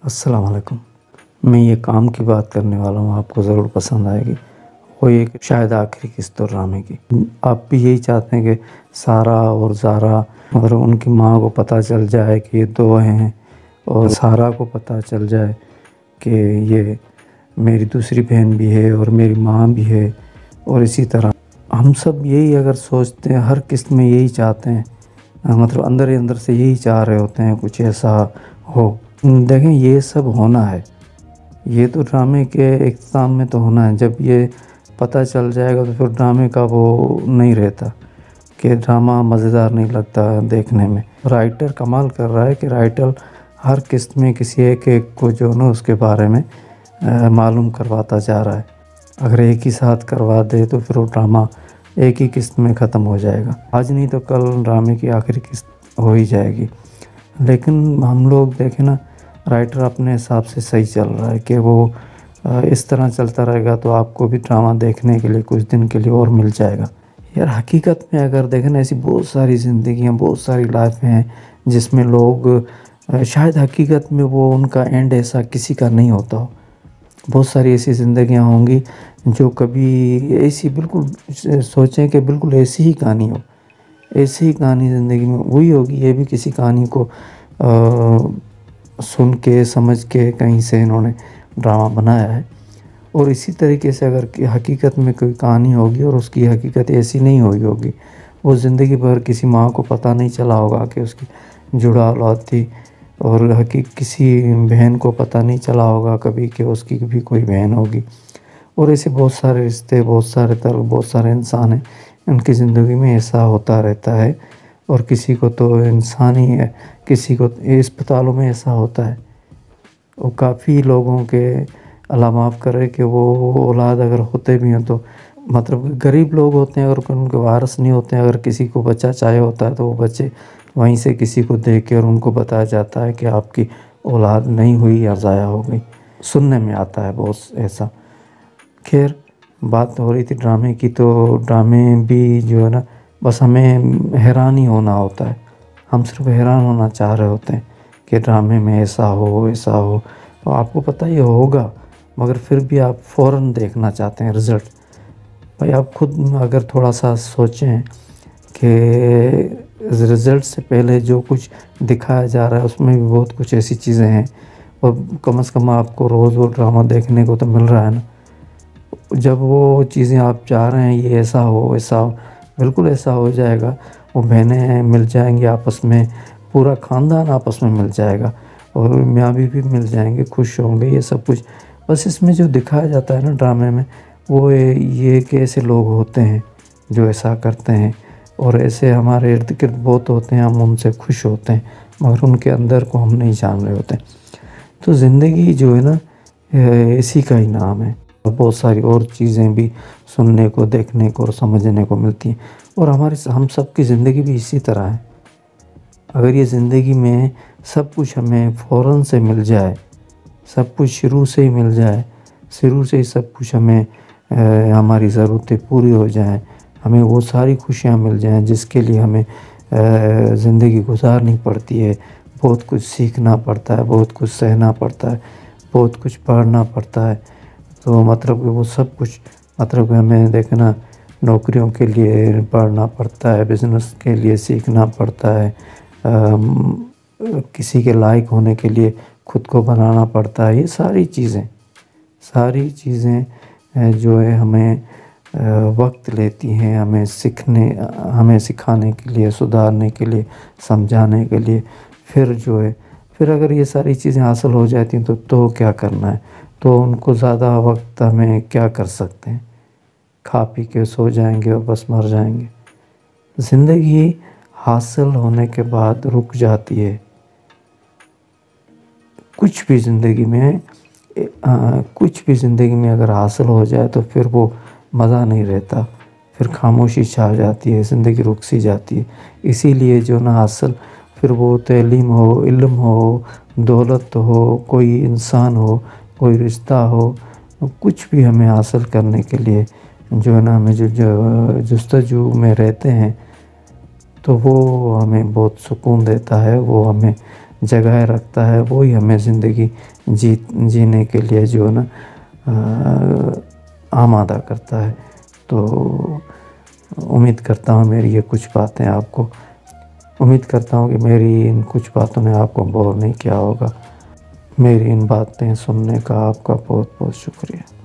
السلام علیکم۔ میں یہ کام کی بات کرنے والا ہوں، آپ کو ضرور پسند آئے گی۔ وہ ایک شاید آخری قسط ڈرامے کی۔ آپ بھی یہی چاہتے ہیں کہ سارا اور زارا مطلب ان کی ماں کو پتہ چل جائے کہ یہ دو ہیں، اور سارا کو پتہ چل جائے کہ یہ میری دوسری بہن بھی ہے اور میری ماں بھی ہے، اور اسی طرح ہم سب یہی اگر سوچتے ہیں، ہر قسط میں یہی چاہتے ہیں، مطلب اندر ہی اندر سے یہی چاہ رہے ہوتے ہیں کچھ ایسا ہو۔ دیکھیں یہ سب ہونا ہے، یہ تو ڈرامے کے اختتام میں تو ہونا ہے۔ جب یہ پتہ چل جائے گا تو پھر ڈرامے کا وہ نہیں رہتا، کہ ڈرامہ مزیدار نہیں لگتا دیکھنے میں۔ رائٹر کمال کر رہا ہے کہ رائٹر ہر قسط میں کسی ایک کو جو نا اس کے بارے میں معلوم کرواتا جا رہا ہے۔ اگر ایک ہی ساتھ کروا دے تو پھر وہ ڈرامہ ایک ہی قسط میں ختم ہو جائے گا، آج نہیں تو کل ڈرامے کی آخری قسط ہو ہی جائے گی۔ لیکن ہم لوگ دیکھیں نا، رائٹر اپنے حساب سے صحیح چل رہا ہے کہ وہ اس طرح چلتا رہے گا تو آپ کو بھی ڈرامہ دیکھنے کے لیے کچھ دن کے لیے اور مل جائے گا۔ یار حقیقت میں اگر دیکھیں نا، ایسی بہت ساری زندگیاں، بہت ساری لائف ہیں جس میں لوگ شاید حقیقت میں وہ ان کا اینڈ ایسا کسی کا نہیں ہوتا ہو۔ بہت ساری ایسی زندگیاں ہوں گی جو کبھی ایسی بالکل سوچیں کہ بالکل ایسی ہی کہانی ہو، ایسی ہی کہانی زندگی میں وہی ہوگی۔ یہ بھی کسی کہانی کو سن کے سمجھ کے کہیں سے انہوں نے ڈرامہ بنایا ہے۔ اور اسی طریقے سے اگر حقیقت میں کوئی کہانی ہوگی اور اس کی حقیقت ایسی نہیں ہوگی، وہ زندگی بھر کسی ماں کو پتہ نہیں چلا ہوگا کہ اس کی جڑا اولاد تھی، اور کسی بہن کو پتہ نہیں چلا ہوگا کبھی کہ اس کی بھی کوئی بہن ہوگی۔ اور ایسے بہت سارے رشتے، بہت سارے تعلق، بہت سارے انسان ہیں، ان کی زندگی میں ایسا ہوتا رہتا ہے۔ اور کسی کو تو انسانی ہے، کسی کو اسپتالوں میں ایسا ہوتا ہے۔ اور کافی لوگوں کے، اللہ معاف کرے کہ وہ اولاد اگر ہوتے بھی ہیں تو مطلب غریب لوگ ہوتے ہیں، اگر ان کے وارث نہیں ہوتے ہیں، اگر کسی کو بچہ چاہے ہوتا ہے تو وہ بچے وہیں سے کسی کو دے کے اور ان کو بتایا جاتا ہے کہ آپ کی اولاد نہیں ہوئی یا ضائع ہو گئی۔ سننے میں آتا ہے بہت ایسا۔ خیر، بات ہو رہی تھی ڈرامے کی، تو ڈرامے بھی جو ہے نا، بس ہمیں حیران ہی ہونا ہوتا ہے۔ ہم صرف حیران ہونا چاہ رہے ہوتے ہیں کہ ڈرامے میں ایسا ہو، ایسا ہو، اور آپ کو پتہ یہ ہوگا، مگر پھر بھی آپ فوراً دیکھنا چاہتے ہیں رزلٹ۔ بھائی آپ خود اگر تھوڑا سا سوچیں کہ رزلٹ سے پہلے جو کچھ دکھایا جا رہا ہے اس میں بھی بہت کچھ ایسی چیزیں ہیں، اور کم از کم آپ کو روز وہ ڈرامہ دیکھنے کو تو مل رہا ہے نا۔ جب وہ چیزیں آپ چاہ رہے ہیں یہ ایسا ہو، ایسا ہو، بالکل ایسا ہو جائے گا۔ وہ بہنیں مل جائیں گی آپس میں، پورا خاندان آپس میں مل جائے گا، اور میاں بیوی بھی مل جائیں گے، خوش ہوں گے، یہ سب کچھ۔ بس اس میں جو دکھایا جاتا ہے نا ڈرامے میں، وہ یہ کہ ایسے لوگ ہوتے ہیں جو ایسا کرتے ہیں، اور ایسے ہمارے ارد گرد بہت ہوتے ہیں، ہم ان سے خوش ہوتے ہیں مگر ان کے اندر کو ہم نہیں جان رہے ہوتے۔ تو زندگی جو ہے نا، اسی کا ہی نام ہے، اور بہت ساری اور چیزیں بھی سننے کو، دیکھنے کو اور سمجھنے کو ملتی ہیں۔ اور ہم سب کی زندگی بھی اسی طرح ہے۔ اگر یہ زندگی میں سب کچھ ہمیں فوراً سے مل جائے، سب کچھ شروع سے ہی مل جائے، شروع سے ہی سب کچھ ہمیں ہماری ضرورتیں پوری ہو جائیں، ہمیں وہ ساری خوشیاں مل جائیں جس کے لیے ہمیں زندگی گزارنی پڑتی ہے، بہت کچھ سیکھنا پڑتا ہے، بہت کچھ سہنا پڑتا ہے، بہت کچھ پڑھنا پڑتا ہے، تو مطلب کہ وہ سب کچھ مطلب کہ ہمیں دیکھنا، نوکریوں کے لیے پڑھنا پڑتا ہے، بزنس کے لیے سیکھنا پڑتا ہے، کسی کے لائق ہونے کے لیے خود کو بنانا پڑتا ہے۔ یہ ساری چیزیں جو ہے ہمیں وقت لیتی ہیں، ہمیں سکھانے کے لیے، سدھارنے کے لیے، سمجھانے کے لیے۔ پھر اگر یہ ساری چیزیں حاصل ہو جاتی ہیں تو کیا کرنا ہے؟ تو ان کو زیادہ وقت ہمیں کیا کر سکتے ہیں؟ کھا پی کے سو جائیں گے اور بس مر جائیں گے۔ زندگی حاصل ہونے کے بعد رک جاتی ہے۔ کچھ بھی زندگی میں اگر حاصل ہو جائے تو پھر وہ مزہ نہیں رہتا، پھر خاموشی چھا جاتی ہے، زندگی رک سی جاتی ہے۔ اسی لیے جو نہ حاصل، پھر وہ تعلیم ہو، علم ہو، دولت ہو، کوئی انسان ہو، کوئی رشتہ ہو، کچھ بھی ہمیں حاصل کرنے کے لیے جو ہے نا، ہمیں جو جستجو میں رہتے ہیں، تو وہ ہمیں بہت سکون دیتا ہے، وہ ہمیں جگہ رکھتا ہے وہی ہمیں زندگی جینے کے لیے جو ہے نا آمادہ کرتا ہے۔ تو امید کرتا ہوں میری یہ کچھ باتیں آپ کو، امید کرتا ہوں کہ میری ان کچھ باتوں نے آپ کو بور نہیں کیا ہوگا۔ میری ان باتیں سننے کا آپ کا بہت بہت شکریہ۔